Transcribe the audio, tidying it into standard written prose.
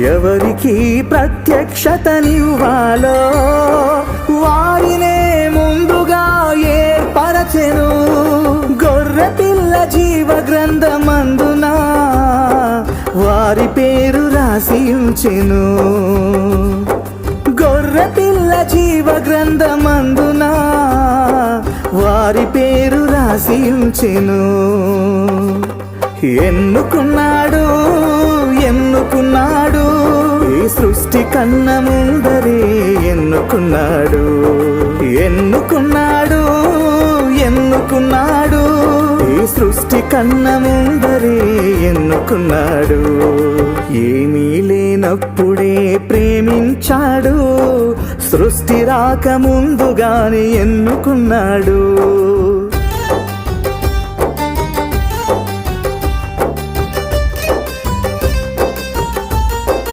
ఎవరికి ప్రత్యక్షతనివ్వాలో వారినే ముందుగా ఏర్పరచెను. గొర్రె పిల్ల జీవ గ్రంథమందున వారి పేరు రాసి ఉంచెను. గొర్రె పిల్ల జీవ గ్రంథమందున వారి పేరు రాసి ఉంచెను. ఎన్నుకున్నాడు ఎన్నుకున్నాడు ఈ సృష్టి కన్న ముందరే ఎన్నుకున్నాడు. ఎన్నుకున్నాడు ఎన్నుకున్నాడు ఈ సృష్టి కన్న ముందరే ఎన్నుకున్నాడు. ఏమీ లేనప్పుడే ప్రేమించాడు, సృష్టి రాక ముందుగానే ఎన్నుకున్నాడు.